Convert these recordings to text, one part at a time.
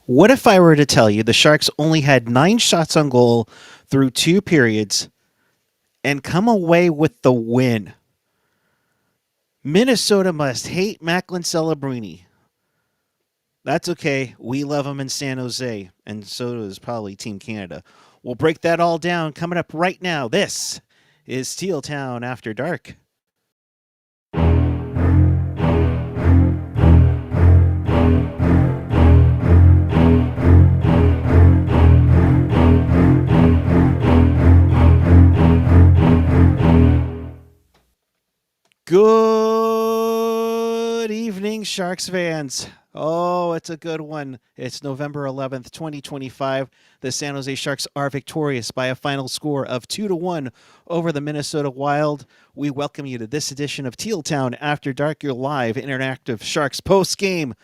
What if I were to tell you the Sharks only had 9 shots on goal through 2 periods and come away with the win? Minnesota must hate Macklin Celebrini. That's okay. We love him in San Jose, and so does probably Team Canada. We'll break that all down coming up right now. This is Teal Town After Dark. Good evening, Sharks fans. Oh, it's a good one. It's November 11th, 2025. The San Jose Sharks are victorious by a final score of 2-1 over the Minnesota Wild. We welcome you to this edition of Teal Town After Dark, your live interactive Sharks post game.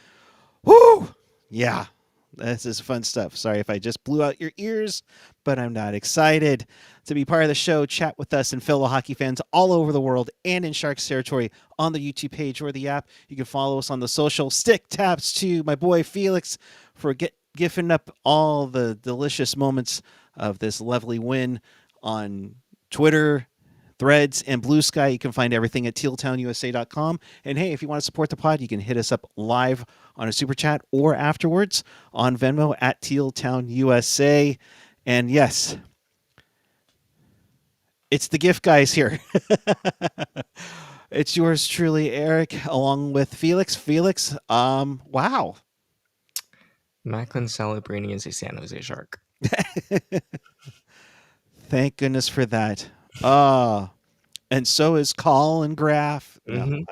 Woo! Yeah, this is fun stuff. Sorry if I just blew out your ears, but I'm not excited. To be part of the show, chat with us and fellow hockey fans all over the world and in Sharks territory on the YouTube page or the app. You can follow us on the social. Stick taps to my boy Felix for gifting up all the delicious moments of this lovely win on Twitter, Threads, and Blue Sky. You can find everything at tealtownusa.com. And hey, if you want to support the pod, you can hit us up live on a super chat or afterwards on Venmo at tealtownusa. And yes, it's the gift guys here. It's yours truly, Eric, along with Felix. Felix, wow. Macklin Celebrini is a San Jose Shark. Thank goodness for that. And so is Colin Graf. No,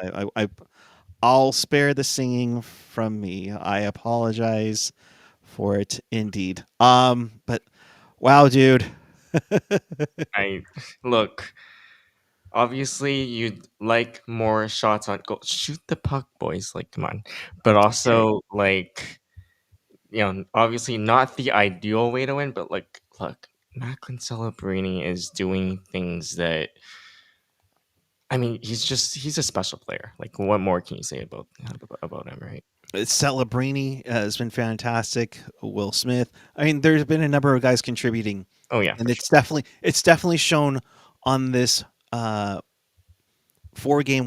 I'll spare the singing from me. I apologize for it indeed. But wow, dude. Look, obviously you'd like more shots on goal. Shoot the puck, boys. Like, come on. But also, obviously not the ideal way to win, but look, Macklin Celebrini is doing things that he's a special player. Like, what more can you say about him, right? Celebrini has been fantastic. Will Smith. I mean, there's been a number of guys contributing. Oh yeah, and it's definitely shown on this 4-game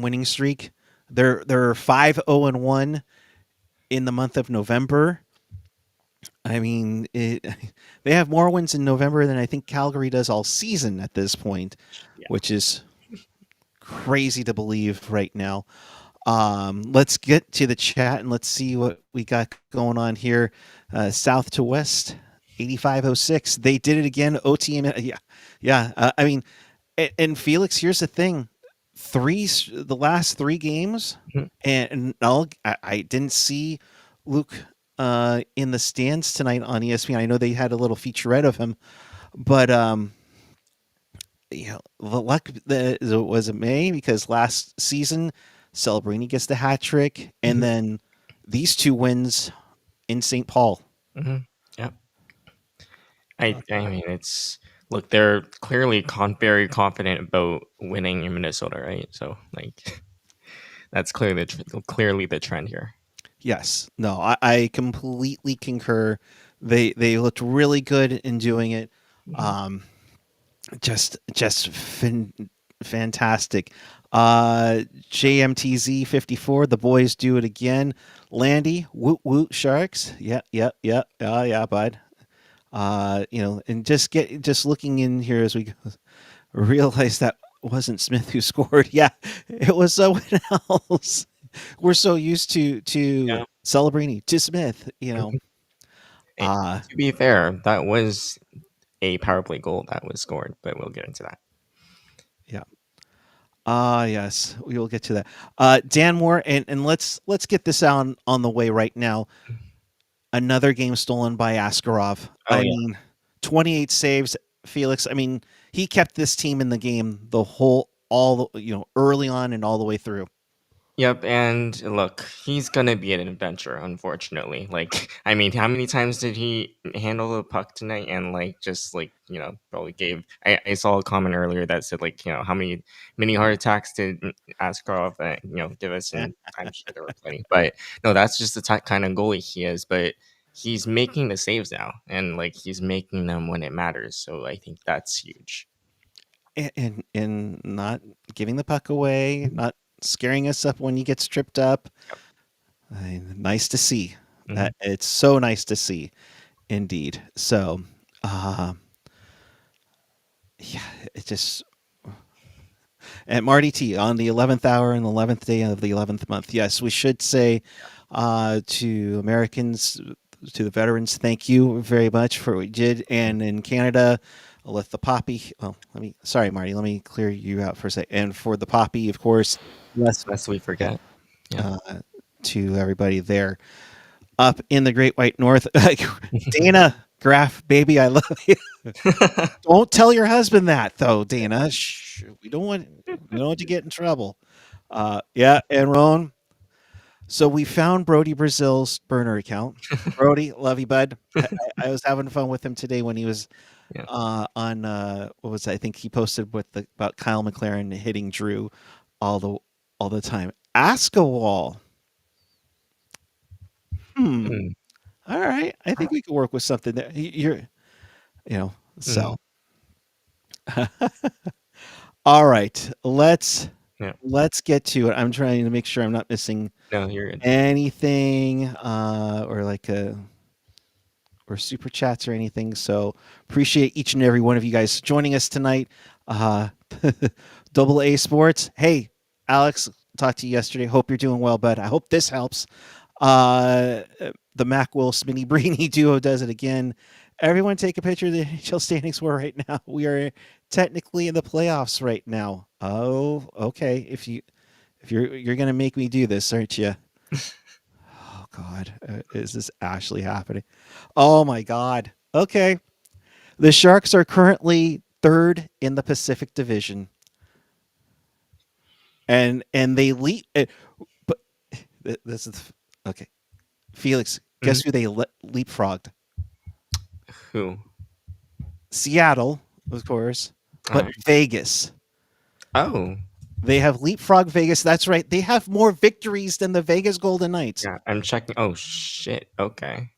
winning streak. They're 5-0-1 in the month of November. I mean, they have more wins in November than I think Calgary does all season at this point, which is crazy to believe right now. Let's get to the chat and let's see what we got going on here. South to West, 8506. They did it again. OTM. Yeah. I mean, and Felix, here's the thing. The last 3 games, and I didn't see Luke in the stands tonight on ESPN. I know they had a little featurette of him, but the luck that was it May, because last season Celebrini gets the hat trick, and then these 2 wins in St. Paul. Yeah, I mean, they're clearly very confident about winning in Minnesota, right? So that's clearly the trend here. Yes, no, I completely concur. They looked really good in doing it. Just fantastic. JMTZ 54, the boys do it again. Landy, woot woot Sharks. Yeah, bud. And just looking in here as we realize that wasn't Smith who scored. Yeah, it was someone else. We're so used to Celebrini, to Smith, To be fair, that was a power play goal that was scored, but we'll get into that. Yeah. Yes, we will get to that. Dan Moore, and let's get this on the way right now. Another game stolen by Askarov. I mean, 28 saves, Felix. I mean, he kept this team in the game early on and all the way through. Yep, and look, he's gonna be an adventure, unfortunately. I mean, how many times did he handle the puck tonight? And probably gave. I saw a comment earlier that said how many heart attacks did Askarov give us? And I'm sure there were plenty, but no, that's just the kind of goalie he is. But he's making the saves now, and like he's making them when it matters. So I think that's huge. And not giving the puck away, not scaring us up when you get stripped up. Nice to see. Hmm. It's so nice to see, indeed. So, uh, yeah, it just and Marty T on the 11th hour and the 11th day of the 11th month. Yes, we should say to Americans, to the veterans, thank you very much for what you did. And in Canada, with the poppy, oh, sorry, Marty, let me clear you out for a sec. And for the poppy, of course, yes, Lest we forget. Yeah. uh, to everybody there up in the Great White North. Dana Graf, baby, I love you. Don't tell your husband that, though, Dana. Shh, we don't want to get in trouble. Yeah, and Ron. So we found Brody Brazil's burner account. Brody, love you, bud. I was having fun with him today when he was Yeah. on what was it? I think he posted about Kyle McLaren hitting Drew all the time. Ask a wall. Mm, All right, I think we could work with something there. So. mm, All right, let's yeah. let's get to it. I'm trying to make sure I'm not missing No, you're good. anything or super chats or anything. So appreciate each and every one of you guys joining us tonight. Uh, Double A Sports. Hey, Alex, talked to you yesterday. Hope you're doing well, bud. I hope this helps. The Mac Will Smitty Breeny duo does it again. Everyone take a picture of the NHL standings we're right now. We are technically in the playoffs right now. Oh, okay. If you're gonna make me do this, aren't you? Oh God, is this actually happening? Oh my God. Okay, the Sharks are currently third in the Pacific Division, and they lead. But this is okay. Felix, Mhm. guess who they leapfrogged? Who? Seattle, of course, but Uh, Vegas. oh, They have leapfrog Vegas. That's right. They have more victories than the Vegas Golden Knights. yeah. I'm checking. Oh shit. Okay.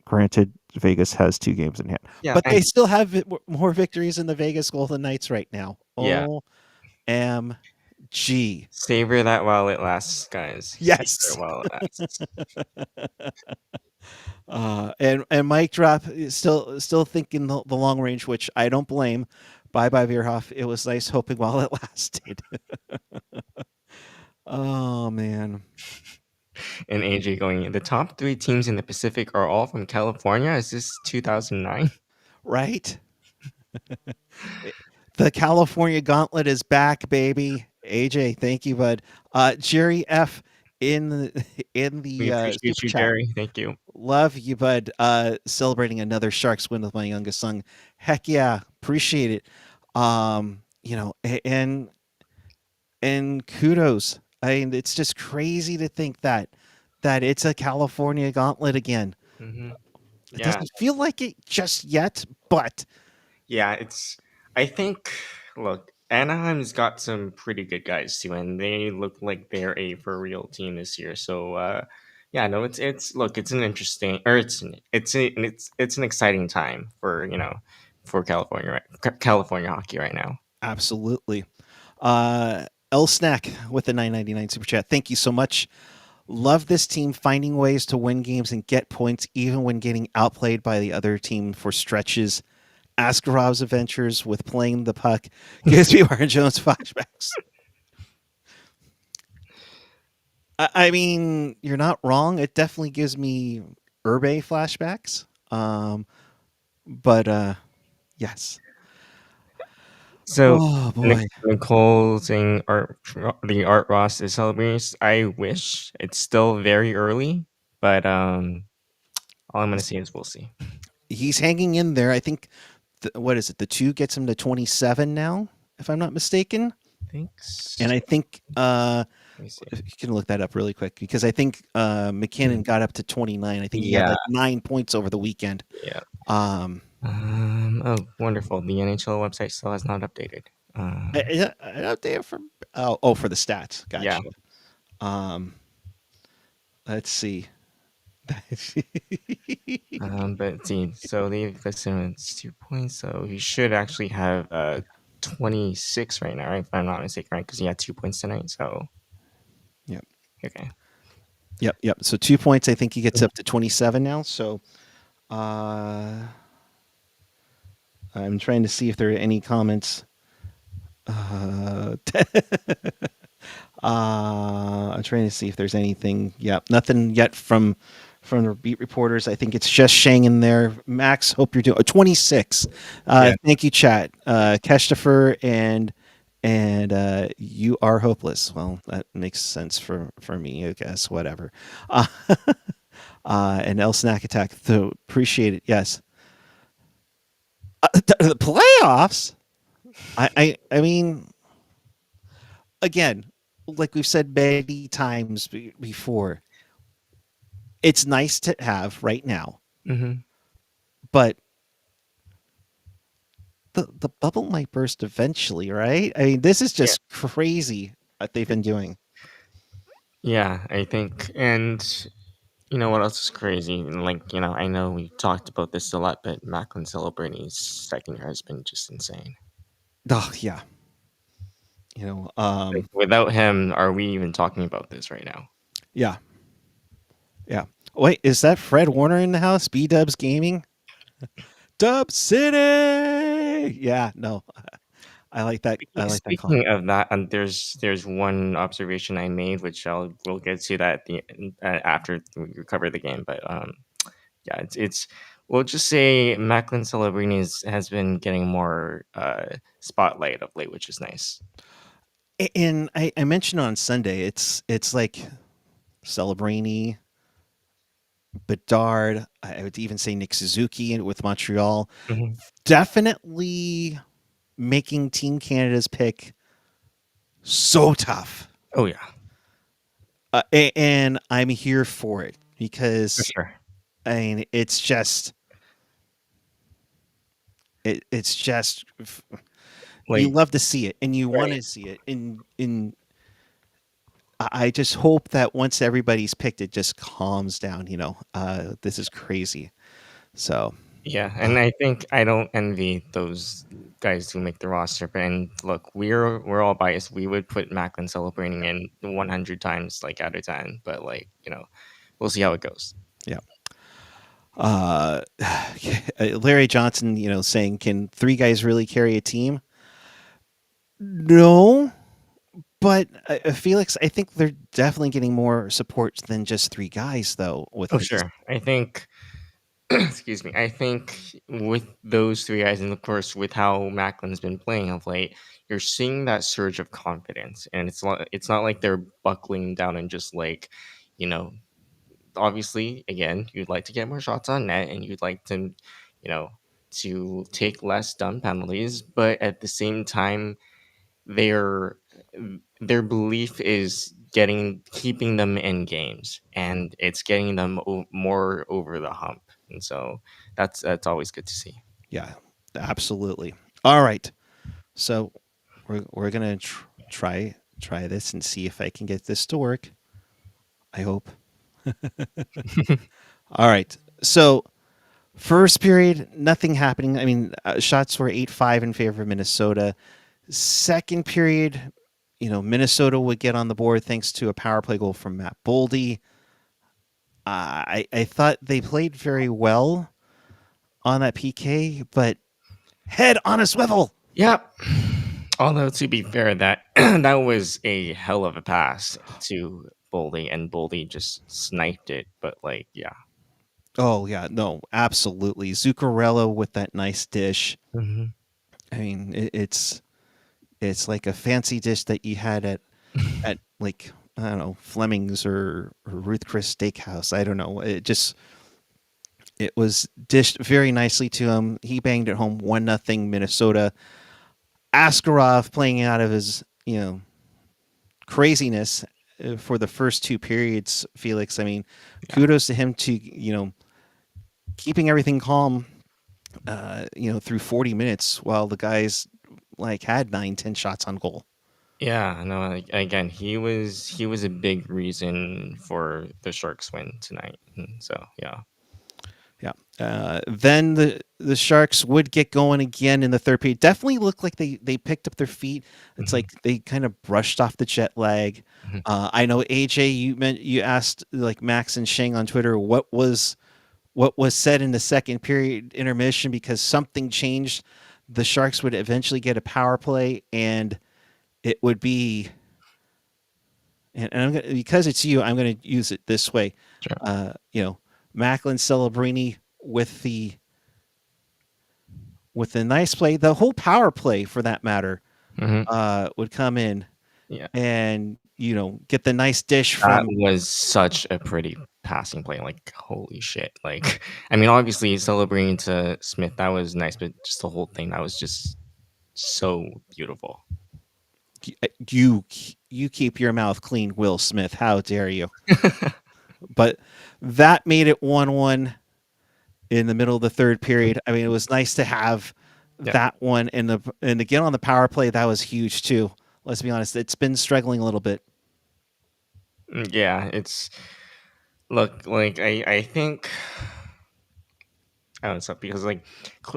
Granted, Vegas has 2 games in hand, Yeah. but they still have more victories than the Vegas Golden Knights right now. Yeah. OMG. Savor that while it lasts, guys. Savor Yes. it while it lasts. And Mike Drop is still thinking the long range, which I don't blame. Bye bye Veerhoff. It was nice hoping while it lasted. Oh man. And AJ going, the top 3 teams in the Pacific are all from California. Is this 2009? Right? The California Gauntlet is back, baby. AJ, thank you, bud. Jerry F in the in We the appreciate super you, chat. Jerry. Thank you. Love you, bud. Celebrating another Sharks win with my youngest son. Heck yeah, appreciate it. And kudos. I mean, it's just crazy to think that it's a California Gauntlet again. Hmm. It Yeah. doesn't feel like it just yet, but Yeah. I think, look, Anaheim's got some pretty good guys too, and they look like they're a for real team this year. So, yeah, no, look, it's an interesting, or it's an exciting time for, for California, California hockey right now. absolutely. L Snack with the 9.99 super chat. Thank you so much. Love this team finding ways to win games and get points even when getting outplayed by the other team for stretches. Askarov's adventures with playing the puck gives me Warren Jones flashbacks. I mean, you're not wrong. It definitely gives me Urbe flashbacks. But yes. So Oh boy. Nicole saying the Art Ross is celebrating. I wish it's still very early, but all I'm gonna say is we'll see. He's hanging in there. I think what is it? The 2 gets him to 27 now, if I'm not mistaken. Thanks. And I think Let me see. you can look that up really quick because I think McKinnon got up to 29. I think he had Yeah, like 9 points over the weekend. yeah. Um, Oh, wonderful. The NHL website still has not updated. out there for for the stats. Yeah. Gotcha. Um, let's see. But see, so they've listed him as 2 points, so he should actually have 26 right now, right? If I'm not mistaken, right? Because he had 2 points tonight. So Yep. okay. Yep. So 2 points. I think he gets up to 27 now. So uh, I'm trying to see if there are any comments. I'm trying to see if there's anything. Yeah, nothing yet from the beat reporters. I think it's just Shang in there. Max, hope you're doing 26. Yeah. Thank you, chat. Keshtafer and you are hopeless. Well, that makes sense for me, I guess. Whatever. Uh, and El Snack Attack. So appreciate it. Yes. The playoffs. I mean, again, like we've said many times before, it's nice to have right now, Mm-hmm. but the bubble might burst eventually, right? I mean, this is Yeah. just crazy what they've been doing. Yeah, I think, and you know what else is crazy? Like, I know we talked about this a lot, but Macklin Celebrini's second year has been just insane. Oh yeah, you know, Like, without him, are we even talking about this right now? yeah, yeah. Wait, is that Fred Warner in the house? B Dubs Gaming, Dub City. Yeah, no, I like that. I like that call. Speaking of that, there's one observation I made, which we'll get to that at the after we cover the game. But yeah, it's we'll just say Macklin Celebrini has been getting more spotlight of late, which is nice. And I mentioned on Sunday, it's like Celebrini, Bedard. I would even say Nick Suzuki with Montreal. Mhm. Definitely making Team Canada's pick so tough. Oh yeah, And I'm here for it for because sure. I mean it's just you Like love to see it and you want right. to see it in I just hope that once everybody's picked it just calms down, this is crazy. So Yeah, uh, and I think I don't envy those guys who make the roster. But and look, we're all biased. We would put Macklin celebrating in 100 times, like out of 10. But like we'll see how it goes. yeah. Uh Larry Johnson, saying can three guys really carry a team? No, but Felix, I think they're definitely getting more support than just three guys, though. With Oh this, sure, I think. Excuse me. I think with those three guys, and of course with how Macklin's been playing of late, you're seeing that surge of confidence, and it's not like they're buckling down and just like, you know, obviously, again, you'd like to get more shots on net and you'd like to, you know, to take less dumb penalties, but at the same time, their their belief is keeping them in games, and it's getting them more over the hump, and so that's always good to see. yeah, absolutely. All right, so we're gonna try this and see if I can get this to work. I hope. All right, so first period, nothing happening. I mean, shots were 8-5 in favor of Minnesota. Second period, Minnesota would get on the board thanks to a power play goal from Matt Boldy. I thought they played very well on that PK, but head on a swivel. Yep. Although to be fair, that that was a hell of a pass to Boldy, and Boldy just sniped it. But like, yeah. Oh yeah, no, absolutely. Zuccarello with that nice dish. Mhm. I mean, it's like a fancy dish that you had at like I don't know Fleming's or Ruth Chris Steakhouse. I don't know. It was dished very nicely to him. He banged it home 1-0 Minnesota. Askarov playing out of his craziness for the first two periods. Felix, I mean, Yeah. kudos to him to keeping everything calm. Through 40 minutes while the guys like had 9-10 shots on goal. Yeah, no, again, he was a big reason for the Sharks win tonight. So yeah. Yeah. Then the Sharks would get going again in the third period. Definitely looked like they picked up their feet. It's Mhm, like they kind of brushed off the jet lag. mhm. I know AJ, you asked like Max and Shang on Twitter what was said in the second period intermission because something changed. The Sharks would eventually get a power play, and it would be and because it's you, I'm going to use it this way. Sure. You know, Macklin Celebrini with the nice play, the whole power play for that matter, Hmm. would come in Yeah, and get the nice dish that from. was such a pretty passing play. Like, holy shit! Like, I mean, obviously celebrating to Smith, that was nice, but just the whole thing, that was just so beautiful. You you keep your mouth clean, Will Smith. How dare you? But that made it 1-1 in the middle of the third period. I mean, it was nice to have Yeah. that one and again on the power play that was huge too. Let's be honest, it's been struggling a little bit. Yeah, it's look like I think I don't know, because like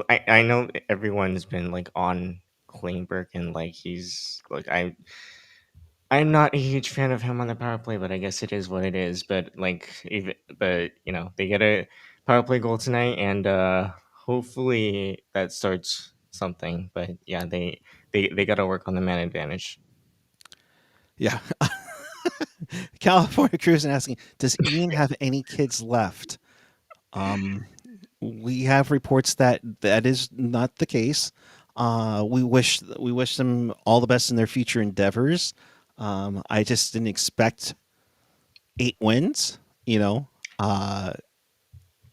I know everyone's been like on Klingberg and like he's like I'm not a huge fan of him on the power play, but I guess it is what it is. But like even but they get a power play goal tonight, and hopefully that starts something. But yeah, they got to work on the man advantage. Yeah. California Cruising asking, does Ian have any kids left? Um, we have reports that that is not the case. We wish them all the best in their future endeavors. I just didn't expect 8 wins, you know. Uh,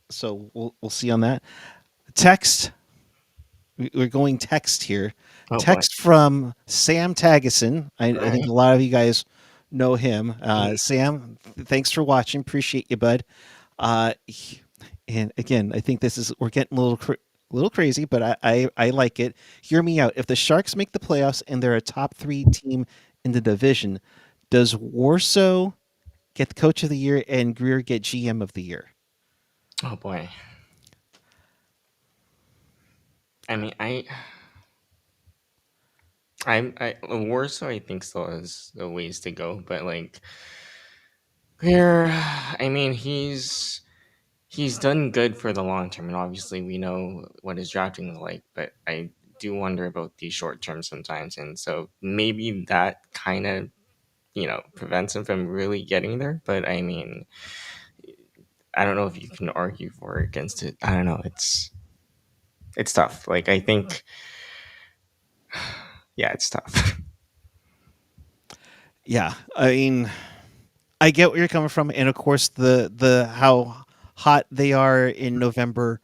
so we'll see on that. Text. We're going text here. Oh boy! Text from Sam Tageson. All I think right. a lot of you guys know him. Sam, thanks for watching. Appreciate you, bud. Uh, and again, I think this is we're getting a little crazy, but I like it. Hear me out. If the Sharks make the playoffs and they're a top three team in the division, does Warsaw get the Coach of the Year and Greer get GM of the Year? Oh boy! I mean, I Warsaw I think still has a ways to go, but like here, I mean he's done good for the long term, and obviously we know what his drafting is like. But I do wonder about the short term sometimes, and so maybe that kind of prevents him from really getting there. But I mean, I don't know if you can argue for or against it. I don't know. It's tough. Like I think, yeah, it's tough. Yeah, I mean, I get where you're coming from, and of course, the how hot they are in November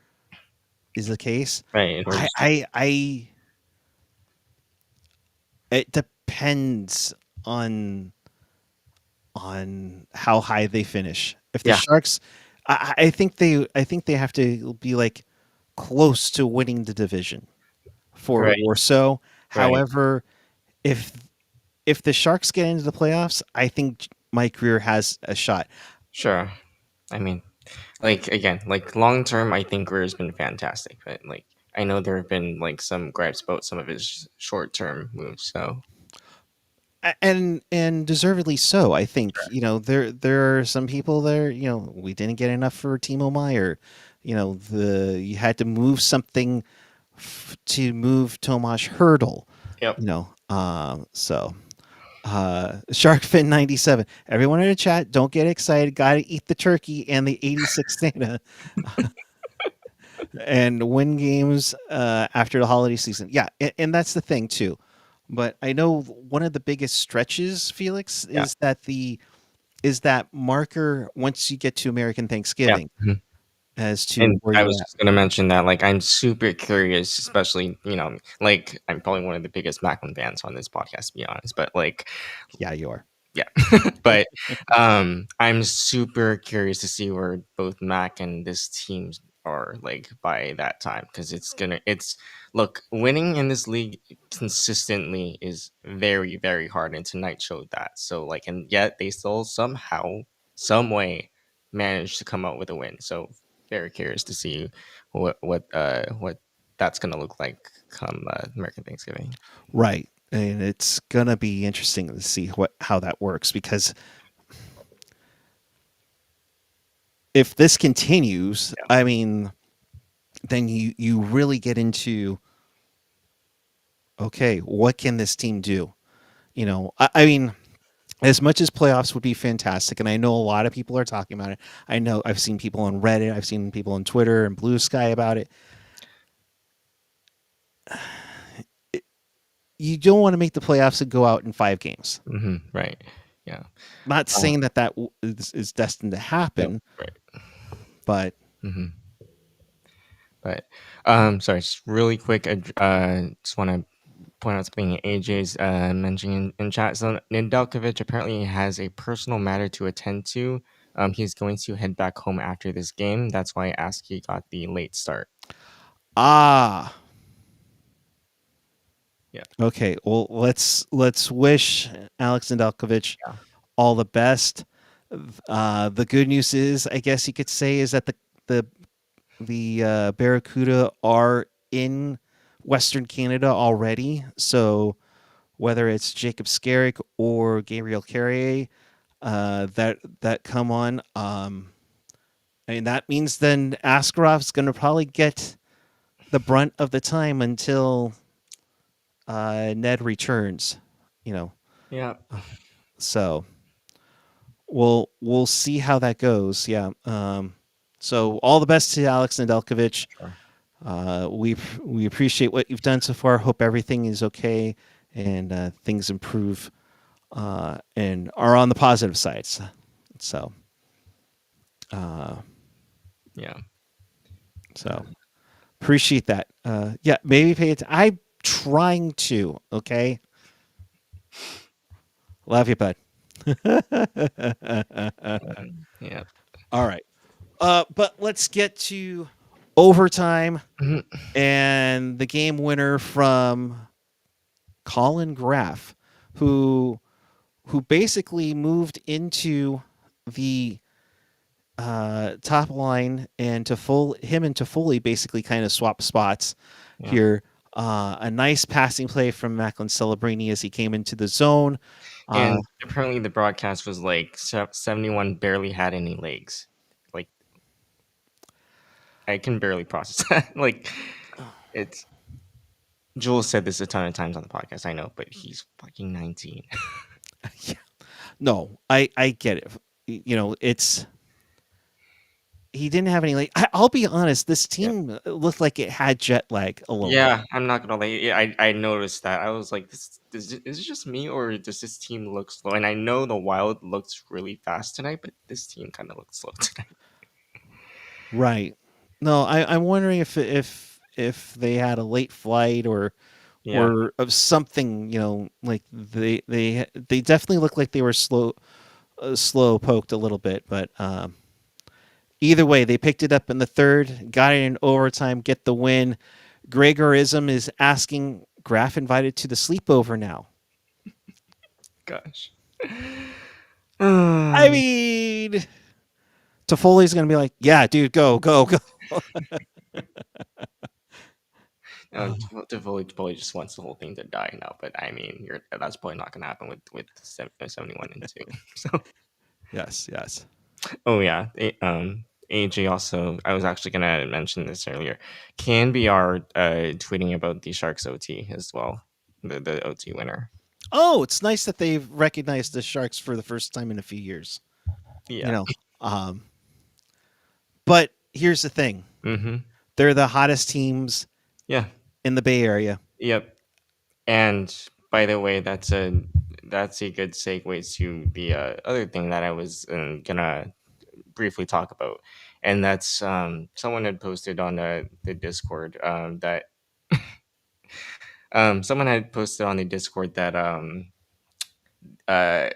is the case. Right? Or I it depends on how high they finish. If the yeah, Sharks, I think they have to be like close to winning the division for right, Warsaw. right. However, if if the Sharks get into the playoffs, I think Mike Greer has a shot. Sure. I mean, like again, like long term, I think Greer's been fantastic, but like I know there have been like some gripes about some of his short term moves. So And deservedly so. I think there are some people there. We didn't get enough for Timo Meyer. The you had to move something to move Tomas Hurdle. yep. So Sharkfin 97. Everyone in the chat, don't get excited. Got to eat the turkey and the 86 Santa and win games after the holiday season. Yeah, and that's the thing too. But I know one of the biggest stretches, Felix, Yeah. is that marker once you get to American Yeah. Thanksgiving Mhm. as to And where I you're was at. just gonna mention that, like, I'm super curious, especially, like, I'm probably one of the biggest Macklin fans on this podcast, to be honest. But like, Yeah, you are. yeah. But I'm super curious to see where both Mac and this team or like by that time, because it's look, winning in this league consistently is very, very hard, and tonight showed that. So like, and yet they still somehow, some way, managed to come out with a win. So very curious to see what that's gonna look like come American Thanksgiving. Right. And it's gonna be interesting to see how that works, because if this continues, I mean, then you really get into, okay, what can this team do? I mean, as much as playoffs would be fantastic, and I know a lot of people are talking about it. I know I've seen people on Reddit, I've seen people on Twitter and Blue Sky about it. You don't want to make the playoffs and go out in 5 games. Right. Yeah. Not Uh, saying that is destined to no. happen, Right. but hmm But sorry, just really quick. I just want to point out something AJ's mentioning in chat. So Nedeljkovic apparently has a personal matter to attend to. He's going to head back home after this game. That's why Askey got the late start. ah, Yeah. okay. Well, let's wish Alex Nedeljkovic Yeah. all the best. The good news is, I guess you could say, is that the Barracuda are in Western Canada already. So whether it's Jacob Skarek or Gabriel Carrier that come on, I mean, that means then Askarov's going to probably get the brunt of the time until Ned returns. You know, Yeah. so we'll see how that goes. Yeah. So all the best to Alex Nedeljkovic. Sure. We appreciate what you've done so far. Hope everything is okay and things improve and are on the positive sides. So, uh, Yeah. so appreciate that. Yeah, maybe pay it. I'm trying to. Okay, love you, bud. Yeah. All right. But let's get to overtime and the game winner from Colin Graf, who basically moved into the top line, and him and Toffoli basically kind of swapped spots Yeah. here. A nice passing play from Macklin Celebrini as he came into the zone. And apparently the broadcast was like 71 barely had any legs. Like, I can barely process that. Like, it's Jules said this a ton of times on the podcast, I know, but he's fucking 19. Yeah. No, I get it. It's he didn't have any, like, I'll be honest, this Yeah. team looked like it had jet lag a little bit. Yeah, I'm not gonna lie. Yeah, I noticed that. I was like, is it just me, or does this team look slow? And I know the Wild looks really fast tonight, but this team kind of looks slow tonight. Right. No, I'm wondering if they had a late flight Yeah. or of something, like they definitely looked like they were slow poked a little bit, but either way, they picked it up in the third, got it in overtime, get the win. Gregorism is asking Graf invited to the sleepover now. Gosh. I mean, Toffoli's going to be like, yeah, dude, go, go, go. Devoid probably just wants the whole thing to die now, but I mean, that's probably not gonna happen with 71 and 2. So, Yes, yes. oh yeah, AJ also. I was actually gonna mention this earlier. CanBR tweeting about the Sharks OT as well, the OT winner. Oh, it's nice that they've recognized the Sharks for the first time in a few years. You Yeah. know, um, but here's the thing: Mm-hmm. they're the hottest teams Yeah. in the Bay Area. Yep. And by the way, that's a good segue to the other thing that I was gonna briefly talk about, and that's someone had posted on the Discord that someone had posted on the Discord that uh,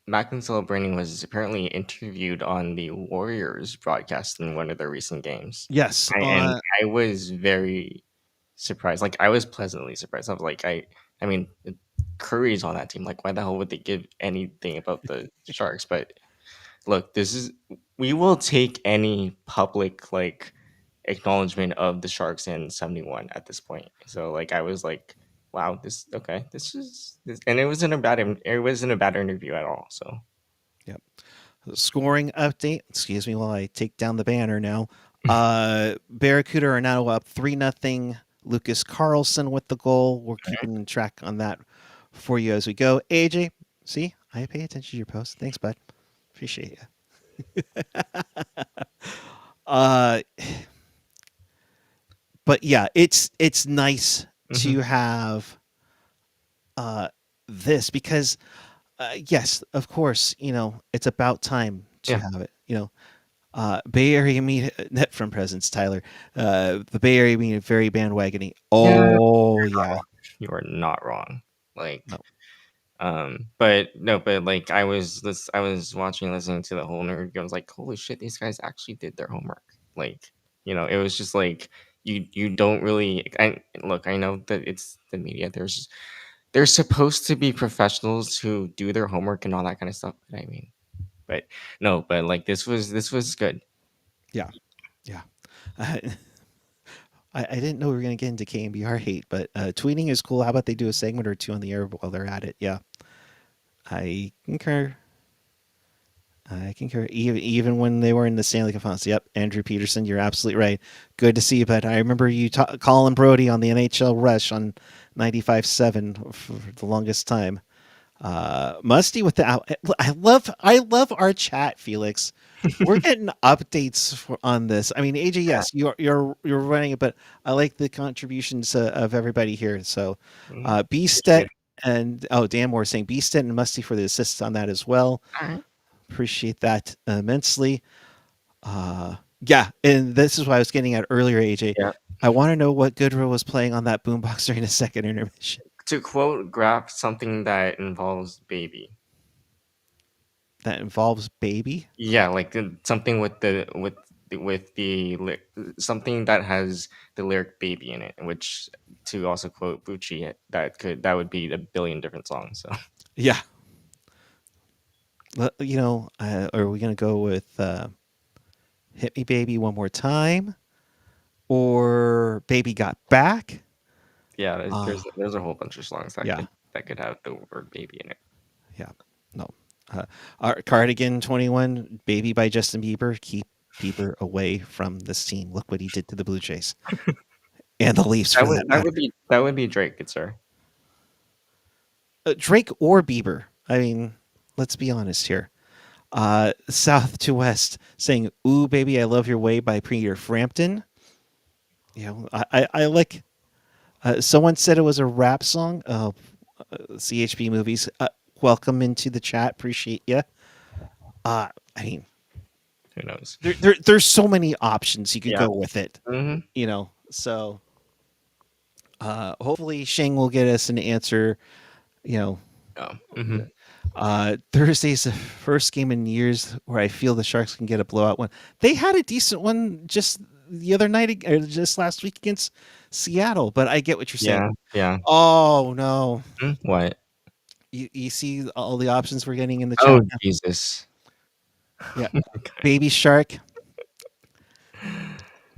Macklin Celebrini was apparently interviewed on the Warriors broadcast in one of their recent games. Yes. And I was very surprised. Like, I was pleasantly surprised. I was like, I mean, Curry's on that team. Like, why the hell would they give anything about the Sharks? But look, we will take any public like acknowledgement of the Sharks in 71 at this point. So like, I was like, wow, this okay, and it wasn't a bad interview at all. So Yep. Scoring update. Excuse me while I take down the banner now. Barracuda are now up 3-0. Lucas Carlson with the goal. We're keeping track on that for you as we go. AJ, see, I pay attention to your posts. Thanks, bud. Appreciate you. uh, but yeah, it's nice to have this because yes, of course, it's about time to yeah, have it. Bay Area media net from presence, Tyler. The Bay Area media very bandwagony. yeah, Oh yeah. you are not wrong. Like, No. but no, but like I was watching, listening to the whole interview. I was like, holy shit, these guys actually did their homework. Like, it was just like you don't really. I know that it's the media. They're supposed to be professionals who do their homework and all that kind of stuff. But I mean, but no, but like this was good. Yeah. Yeah. I didn't know we were going to get into KMBR hate, but tweeting is cool. How about they do a segment or two on the air while they're at it? Yeah. I concur. I concur. Even when they were in the Stanley Cup Finals. Yep, Andrew Peterson, you're absolutely right. Good to see you, but I remember you Colin Brody on the NHL Rush on 95.7 for the longest time. Musty with the I love our chat, Felix. We're getting updates on this. I mean, AJ, yes, you're running it, but I like the contributions of everybody here. So, Appreciate Beastet and Dan Moore saying Beastet and Musty for the assists on that as well. All right. Appreciate that immensely. Yeah, and this is what I was getting at earlier, AJ. Yeah. I want to know what Goodrow was playing on that boombox during the second intermission. To quote Graf, something that involves baby. That involves baby. Yeah, like something something that has the lyric "baby" in it, which, to also quote Bucci, that would be a billion different songs. So Yeah. Are we gonna go with "Hit Me, Baby, One More Time" or "Baby Got Back"? yeah, there's a whole bunch of songs Yeah, that could have the word "baby" in it. yeah. No. Our Cardigan 21, "Baby" by Justin Bieber. Keep Bieber away from this team. Look what he did to the Blue Jays and the Leafs, for that matter. That would be Drake, good sir. Drake or Bieber. I mean, let's be honest here. South to West saying "Ooh Baby, I Love Your Way" by Peter Frampton. I like. Someone said it was a rap song. CHP movies. Welcome into the chat. Appreciate you. I mean, Who knows? there's so many options you could Yeah. go with it. Mm-hmm. So hopefully Shang will get us an answer. Oh. Mm-hmm. Thursday's the first game in years where I feel the Sharks can get a blowout one. They had a decent one just the other night, or just last week against Seattle, but I get what you're saying. Yeah. Oh no. What? You see all the options we're getting in the Oh chat now? Jesus. Yeah. Baby Shark.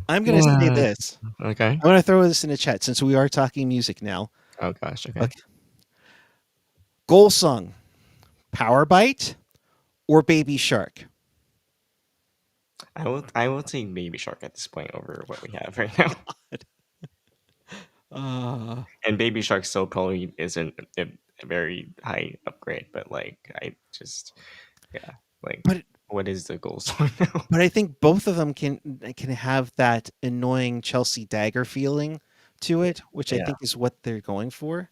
I'm going to say this. Okay. I'm going to throw this in the chat since we are talking music now. Oh gosh. Okay. Goal song, Power Bite or Baby Shark? I will take Baby Shark at this point over what we have right now. And Baby Shark still probably isn't a very high upgrade, but like But what is the goal song now? But I think both of them can have that annoying Chelsea dagger feeling to it, which I think is what they're going for.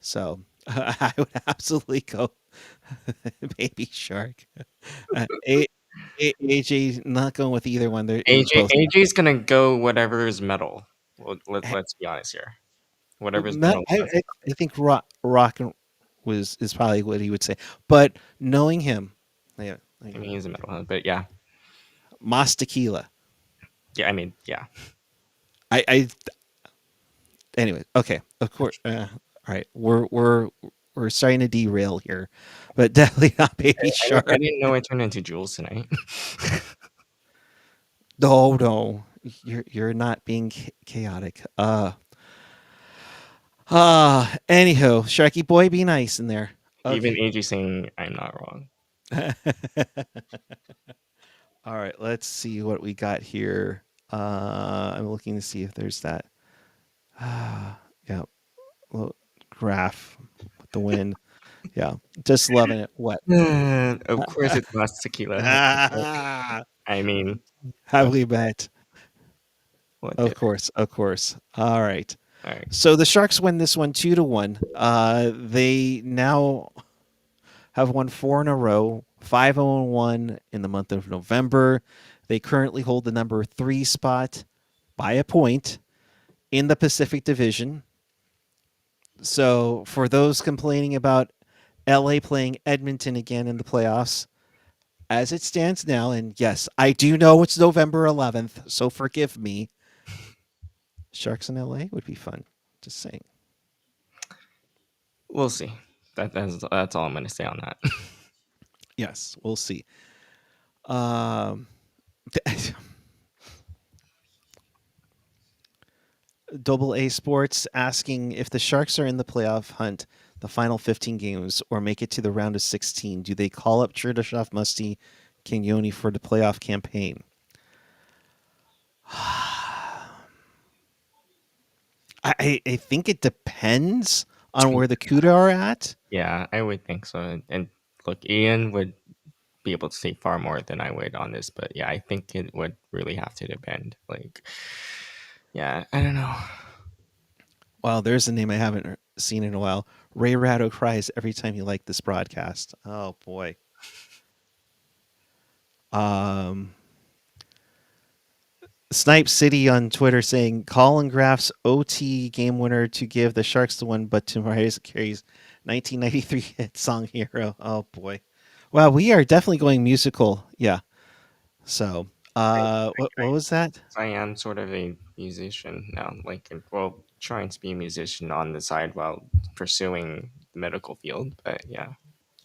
So I would absolutely go Baby Shark. AJ not going with either one. They're both AJ's gonna go whatever is metal. Well, let's be honest here. Whatever's metal. I think rock and is probably what he would say. But knowing him, yeah, I mean, he's a metalhead, but yeah, Mas Tequila. yeah. I mean, yeah. I anyway. Okay, of course. All right, we're starting to derail here, but definitely not Baby I Shark. didn't know I turned into Jules tonight. No, no, you're not being chaotic. Anyhow, Sharky boy, be nice in there. Even Okay. AJ saying I'm not wrong. All right, let's see what we got here. I'm looking to see if there's that. Yeah, well, graph with the win. Yeah, just loving it. What? Of course, it's not tequila. I mean, what? Heavily bet. What Of did? course, of course. All right. All right. So the Sharks win this one 2-1. They now have won 4 in a row, 5-1 in the month of November. They currently hold the number 3 spot by a point in the Pacific Division. So for those complaining about LA playing Edmonton again in the playoffs, as it stands now, and yes, I do know it's November 11th, so forgive me. Sharks in LA would be fun. Just saying. We'll see. That's all I'm going to say on that. Yes, we'll see. Um, Double A Sports asking if the Sharks are in the playoff hunt, the final 15 games, or make it to the round of 16, do they call up Cheryshev, Musty, Kenyoni for the playoff campaign? I think it depends on where the CUDA are at. Yeah, I would think so. And look, Ian would be able to say far more than I would on this, but yeah, I think it would really have to depend. Like, yeah, I don't know. Wow, there's a name I haven't seen in a while. Ray Ratto cries every time he liked this broadcast. Oh boy. Um, Snipe City on Twitter saying Colin Graf's OT game winner to give the Sharks the one, but to Mariah Carey's 1993 hit song Hero. Oh boy. Wow, we are definitely going musical. Yeah. So, what was that? I am sort of a musician now, like, well, trying to be a musician on the side while pursuing the medical field. But yeah,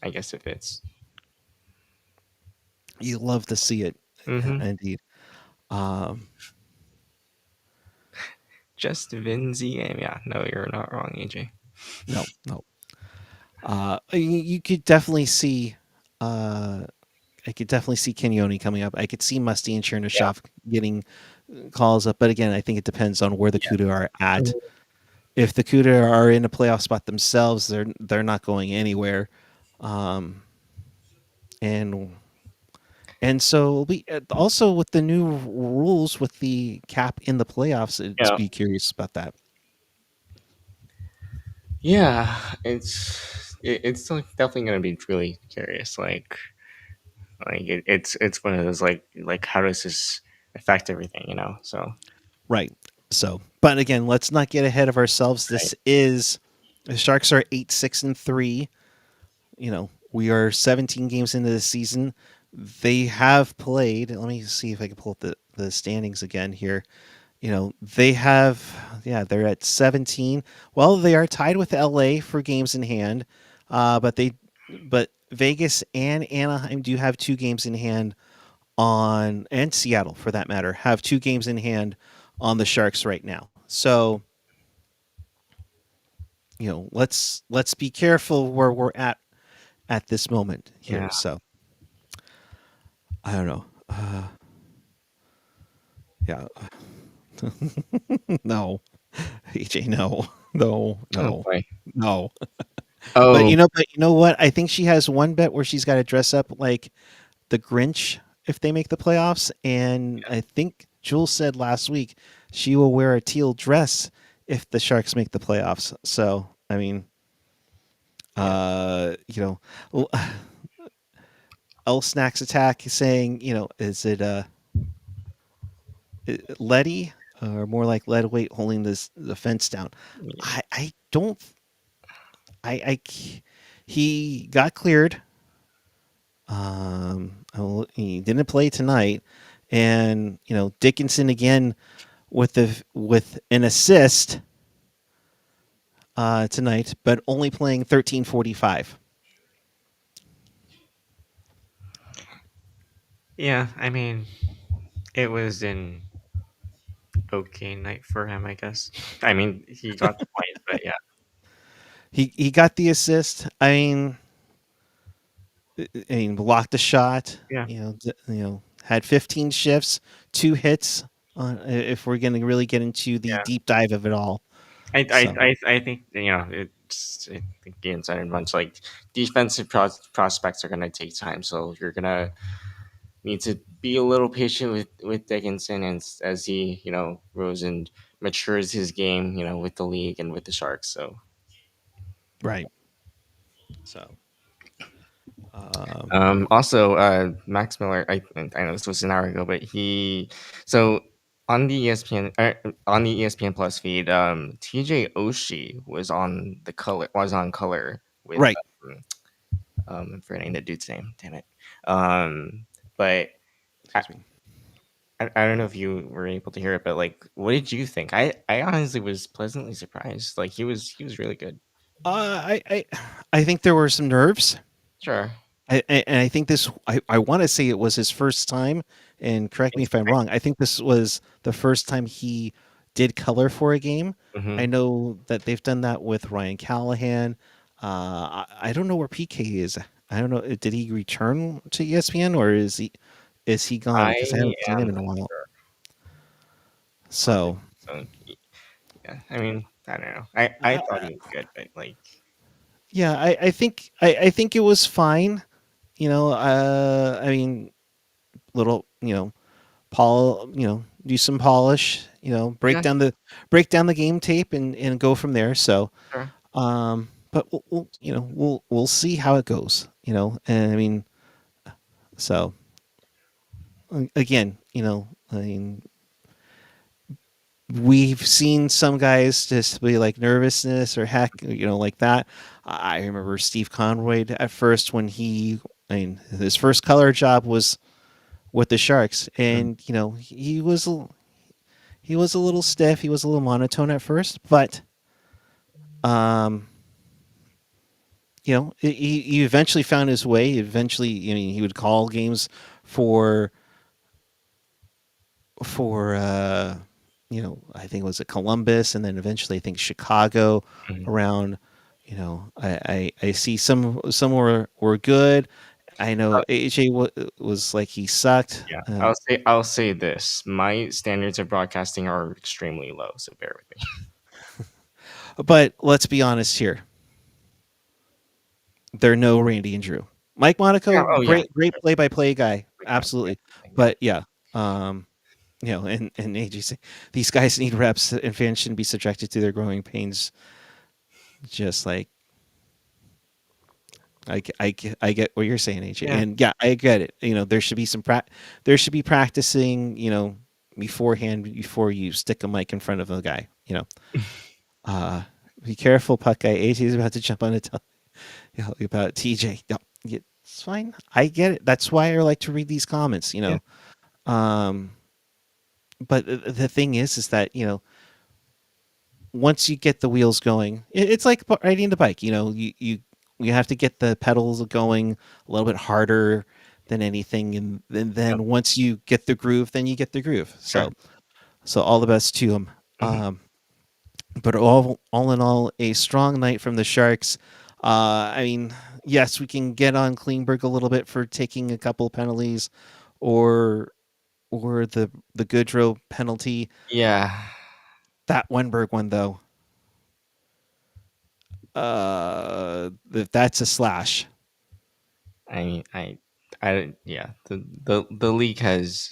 I guess if it's You love to see it. Yeah, mm-hmm. indeed. Um, Just Vinzy, yeah, no, you're not wrong, AJ. no, no. You could definitely see. I could definitely see Kenyoni coming up. I could see Musty and Yeah, Chernyshov getting calls up, but again, I think it depends on where the yeah. CUDA are at. If the CUDA are in a playoff spot themselves, they're not going anywhere, um, and so we also with the new rules with the cap in the playoffs, to Yeah, be curious about that. yeah, it's still definitely gonna be really curious. It's one of those like how does this affect everything, you know? So Right. So, but again, let's not get ahead of ourselves. right, This is the Sharks are 8-6-3. We are 17 games into the season. They have played. Let me see if I can pull up the standings again here. They have, yeah, they're at 17. Well, they are tied with LA for games in hand, but Vegas and Anaheim do have 2 games in hand and Seattle for that matter have 2 games in hand on the Sharks right now. So, let's be careful where we're at this moment here. yeah. So, I don't know. Yeah. No. AJ, no. No, Oh no. boy. No. But Oh you know what? I think she has one bet where she's got to dress up like the Grinch if they make the playoffs, and I think Jules said last week she will wear a teal dress if the Sharks make the playoffs. So, I mean, yeah. L- L Snacks Attack is saying, is it Letty or more like lead weight holding the fence down? Yeah. I don't. I he got cleared. He didn't play tonight, and Dickinson again with an assist tonight, but only playing 13:45. Yeah, I mean, it was an okay night for him, I guess. I mean, he got the point, but yeah. He got the assist. I mean, blocked a shot. Yeah. Had 15 shifts, 2 hits. If we're going to really get into the Yeah. deep dive of it all, I I so I, I think I think the inside bunch like defensive prospects are gonna take time, so you're gonna need to be a little patient with Dickinson and as he grows and matures his game with the league and with the Sharks. So right. So um, Also, Max Miller. I know this was an hour ago, but he so on the ESPN Plus feed, TJ Oshie was on color with right. I'm forgetting the dude's name. Damn it. Um, but I, Excuse me. I don't know if you were able to hear it, but like, what did you think? I honestly was pleasantly surprised. Like he was really good. I think there were some nerves. Sure. And I think I want to say it was his first time, and correct me if I'm wrong. I think this was the first time he did color for a game. I Mm-hmm. know that they've done that with Ryan Callahan. I don't know where PK is. I don't know. Did he return to ESPN, or is he gone? I Because I haven't seen am him in not a while. sure, honestly. So So yeah, I mean, I don't know. I thought he was good, but like, yeah, I think it was fine. I mean, little Paul, do some polish, break yeah, down the game tape and go from there. So, sure. but we'll see how it goes, and I mean, so again, I mean, we've seen some guys just be like nervousness or heck, like that. I remember Steve Conroy at first when I mean, his first color job was with the Sharks, Mm. and he was a little stiff. He was a little monotone at first, but um, he eventually found his way. Eventually, I mean, he would call games for I think it was at Columbus, and then eventually I think Chicago. Mhm. Around, I see some were good. I know AJ was like he sucked. Yeah, I'll say this: my standards of broadcasting are extremely low, so bear with me. But let's be honest here. They're no Randy and Drew. Mike Yeah. Monaco, Oh yeah. great play-by-play guy, Big fan. absolutely. Yeah. Yeah. But yeah, um, and AJ, these guys need reps, and fans shouldn't be subjected to their growing pains. Just like I get what you're saying, AJ, Yeah. and yeah, I get it. There should be there should be practicing, beforehand before you stick a mic in front of a guy. Uh, be careful, Puckguy. AJ is about to jump on a about TJ. No, it's fine. I get it. That's why I like to read these comments. Yeah. Um, but the thing is that once you get the wheels going, it's like riding the bike. You have to get the pedals going a little bit harder than anything, and Yeah. then once you get the groove, then you get the groove. Sure. So all the best to them. Mhm. But all in all, a strong night from the Sharks. I mean, yes, we can get on Klingberg a little bit for taking a couple penalties, or the Goodrow penalty. Yeah. That Wenberg one though, that's a slash. I mean, yeah. The league has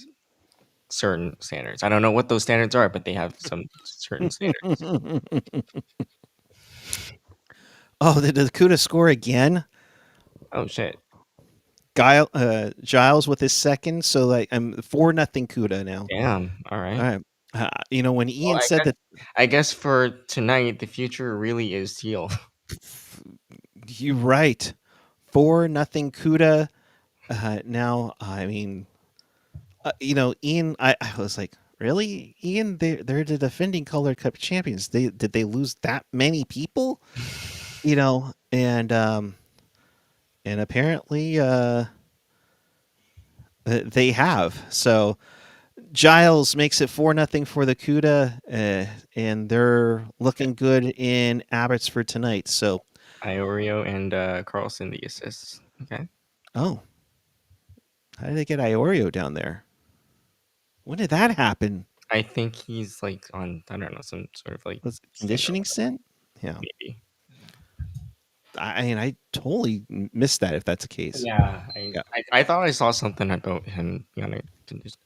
certain standards. I don't know what those standards are, but they have some certain standards. Oh, did the Cuda score again? Oh shit! Giles with his second, so like I'm 4-0 Cuda now. Damn. All All right. right. When Well, Ian said that, I guess for tonight, the future really is teal. You're right. 4-0 Cuda. Now, I mean, Ian, I was like, really, Ian? They're the defending Color Cup champions. Did they lose that many people? And apparently, they have. So Giles makes it 4-0 for the Cuda, and they're looking good in Abbotsford tonight. So, Iorio and Carlson the assists. Okay. oh, how did they get Iorio down there? When did that happen? I think he's like on, I don't know, some sort of like Was it stint or conditioning stint? Yeah. maybe. I mean, I totally missed that if that's the case. Yeah, Yeah. I thought I saw something about him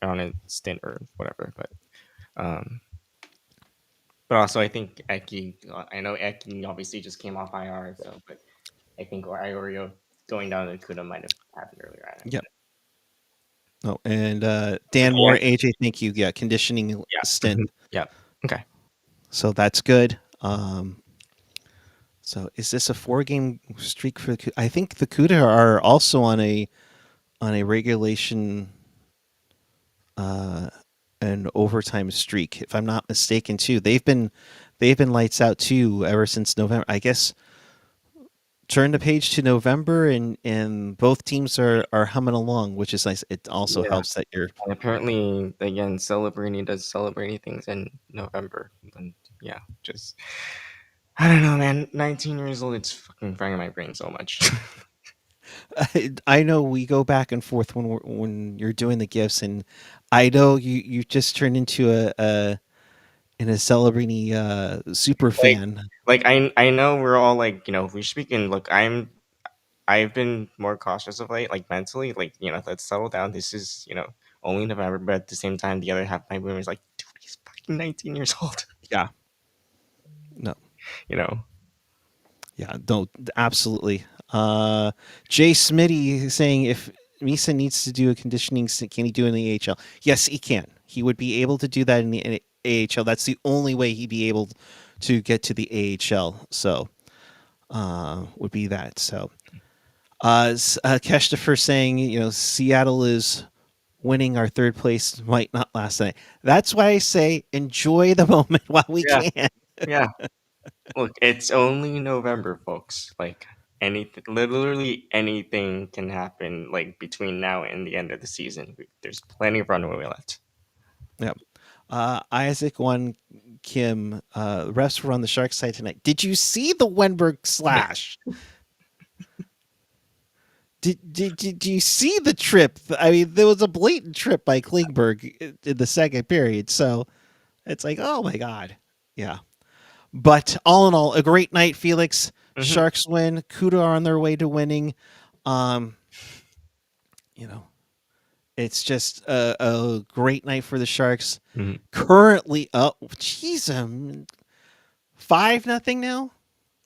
on a stint or whatever, um, but also I think Eki. I know Eki obviously just came off IR, so but I think Iorio going down to Kuda might have happened earlier. I don't know. Yep. Oh, and Dan Yeah, Moore, AJ, thank you. Yeah, conditioning yeah, stint. yeah. Okay. So that's good. So is this a 4-game streak for the Cuda? I think the Cuda are also on a regulation an overtime streak, if I'm not mistaken, too. They've been lights out too ever since November. I guess turn the page to November, and both teams are humming along, which is nice. It also Yeah. helps that you're And apparently, again, Celebrini does Celebrini things in November, and yeah, just I don't know, man. 19 years old, it's fucking frying my brain so much. I know we go back and forth when you're doing the gifts, and I know you just turned into a Celebrini super like, fan. I know we're all like, if we speak in look, I've been more cautious of late, like mentally, like let's settle down. This is only November, but at the same time, the other half of my brain is like, dude, he's fucking 19 years old. Yeah, no, you know. yeah, no, absolutely. Jay Smitty saying if Misa needs to do a conditioning, can he do it in the AHL? Yes, he can. He would be able to do that in the AHL. That's the only way he'd be able to get to the AHL. So, would be that. So, Keshtifer saying, Seattle is winning. Our third place might not last night. That's why I say enjoy the moment while we Yeah. can. Yeah. Look, it's only November, folks. Like anything, literally anything can happen. Like between now and the end of the season, there's plenty of runway left. Yep. Isaac One Kim, refs were on the Sharks side tonight. Did you see the Wenberg slash? Did you see the trip? I mean, there was a blatant trip by Klingberg in the second period. So it's like, oh my God. Yeah. But all in all, a great night, Felix. Mhm. Sharks win. Cuda are on their way to winning. It's just a great night for the Sharks. Mhm. Currently up, 5-0 now.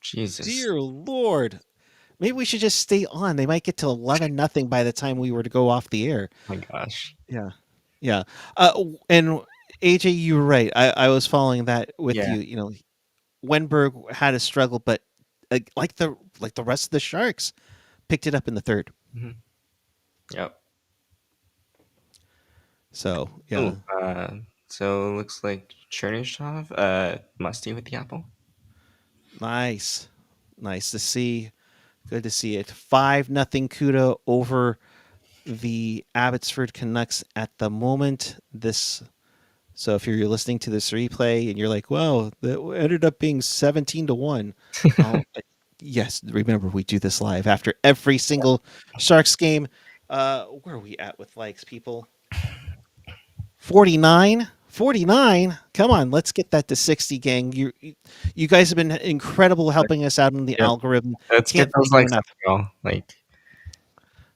Jesus. Dear Lord, maybe we should just stay on. They might get to 11-0 by the time we were to go off the air. Oh my gosh. Yeah, yeah. And AJ, you were right. I was following that with Yeah. you. Wenberg had a struggle, but like the rest of the Sharks, picked it up in the third. Mm-hmm. Yep. So yeah. Ooh, so it looks like Chernyshov, musty with the apple. Nice to see. Good to see it. 5-0 Cuda over the Abbotsford Canucks at the moment. So if you're listening to this replay and you're like, "Wow, that ended up being 17-1," yes, remember we do this live after every single Sharks game. Where are we at with likes, people? 49. Come on, let's get that to 60, gang. You guys have been incredible helping us out in the algorithm. Let's Can't get those thank you likes enough. up, y'all. Like,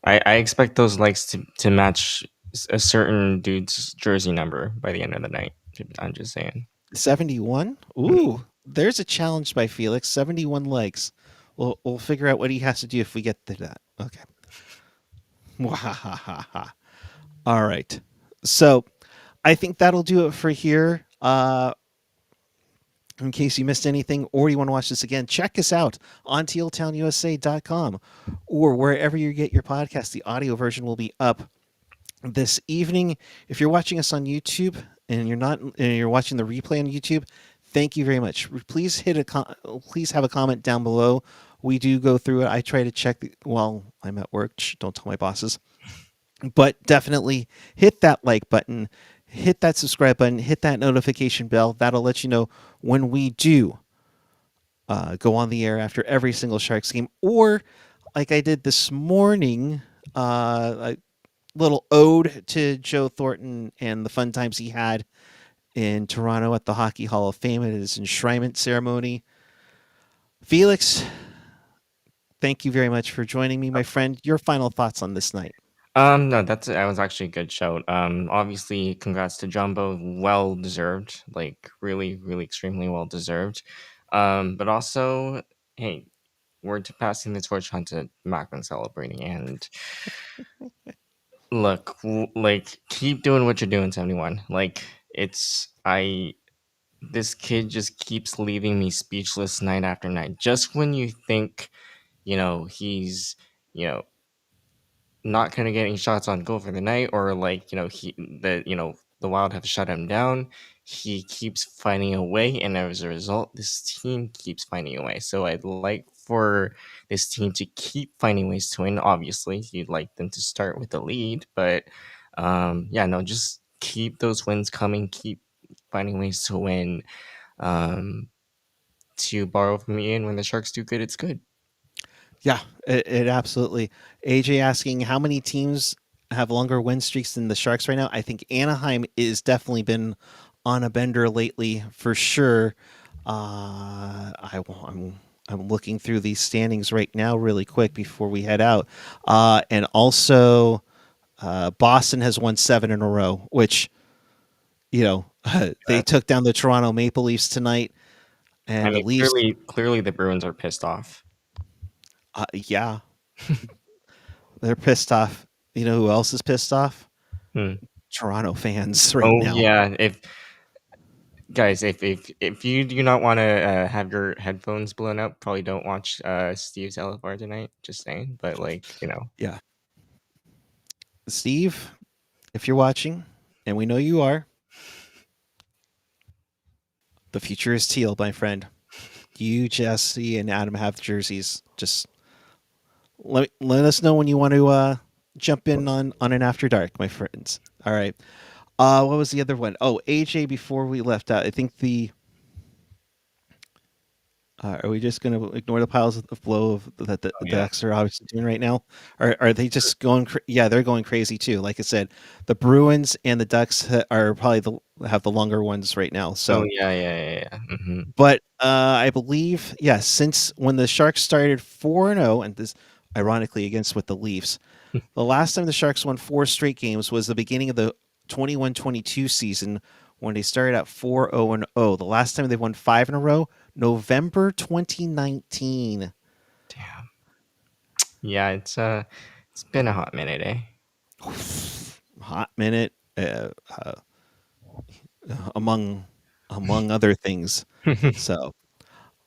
I expect those likes to match a certain dude's jersey number by the end of the night. I'm just saying. 71. Ooh, there's a challenge by Felix. 71 likes. We'll figure out what he has to do if we get to that. Okay. All right. So I think that'll do it for here. in case you missed anything or you want to watch this again, check us out on tealtownusa.com or wherever you get your podcast. The audio version will be up this evening. If you're watching us on YouTube and you're watching the replay on YouTube, thank you very much. Please please have a comment down below. We do go through it. I try to check while I'm at work. Don't tell my bosses. But definitely hit that like button, hit that subscribe button, hit that notification bell. That'll let you know when we do go on the air after every single Sharks game, or like I did this morning, a little ode to Joe Thornton and the fun times he had in Toronto at the Hockey Hall of Fame at his enshrinement ceremony. Felix, thank you very much for joining me, my friend. Your final thoughts on this night? No, that was actually a good shout. Obviously, congrats to Jumbo, well deserved, like really, really extremely well deserved. But also, hey, we're passing the torch on to Macklin Celebrini, and look, like keep doing what you're doing, 71. Like this kid just keeps leaving me speechless night after night. Just when you think, he's, you know, not kind of getting shots on goal for the night, or like the Wild have shut him down, he keeps finding a way, and as a result this team keeps finding a way. So I'd like for this team to keep finding ways to win. Obviously you'd like them to start with the lead, but yeah, no, just keep those wins coming, keep finding ways to win. To borrow from Ian, when the Sharks do good, it's good. Yeah, it absolutely. AJ asking how many teams have longer win streaks than the Sharks right now. I think Anaheim is definitely been on a bender lately for sure. I'm looking through these standings right now really quick before we head out. And also Boston has won 7 in a row, which they took down the Toronto Maple Leafs tonight, I and the mean, Leafs. clearly the Bruins are pissed off. Yeah, they're pissed off. You know who else is pissed off? Hmm. Toronto fans right Oh now. yeah, if guys, if you do not want to have your headphones blown up, probably don't watch Steve's LFR tonight. Just saying, but Yeah. Steve, if you're watching, and we know you are, the future is teal, my friend. You, Jesse, and Adam have jerseys. Just let us know when you want to jump in on an after dark, my friends. All right. What was the other one? Oh, AJ. Before we left out, I think are we just going to ignore the piles of blow that the yeah. Ducks are obviously doing right now? Are they just going? Yeah, they're going crazy too. Like I said, the Bruins and the Ducks are probably have the longer ones right now. So, Oh yeah. but I believe, yes, since when the Sharks started 4-0, and this ironically against with the Leafs, the last time the Sharks won 4 straight games was the beginning of the 21-22 season when they started at 4-0-0. The last time they won 5 in a row, November 2019. Damn. Yeah, it's been a hot minute, eh? Hot minute, among other things. So,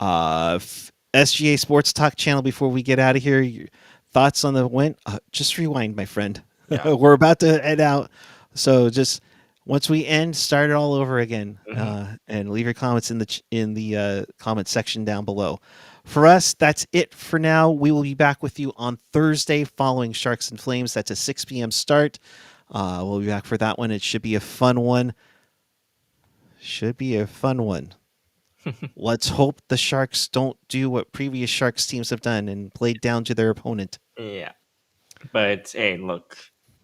SGA Sports Talk channel. Before we get out of here, your thoughts on the win? Just rewind, my friend. Yeah. We're about to head out, so just once we end, start it all over again, and leave your comments in the comment section down below. For us, that's it for now. We will be back with you on Thursday following Sharks and Flames. That's a 6 p.m. start. We'll be back for that one. It should be a fun one. Let's hope the Sharks don't do what previous Sharks teams have done and played down to their opponent. Yeah. But hey, look,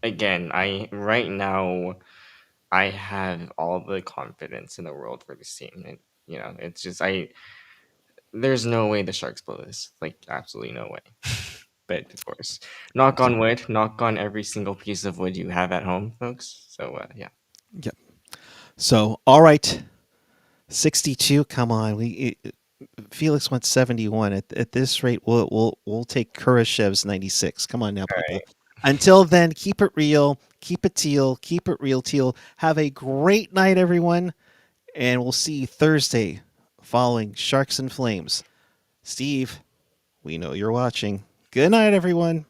again, right now I have all the confidence in the world for this team. And it's just there's no way the Sharks blow this. Like absolutely no way. But of course, knock on wood, knock on every single piece of wood you have at home, folks. So yeah. Yep. So all right, 62. Come on, Felix went 71. At this rate, we'll take Kurashev's 96. Come on now, people. Right. Until then, keep it real, keep it teal, keep it real, teal. Have a great night, everyone, and we'll see you Thursday following Sharks and Flames. Steve, we know you're watching. Good night, everyone.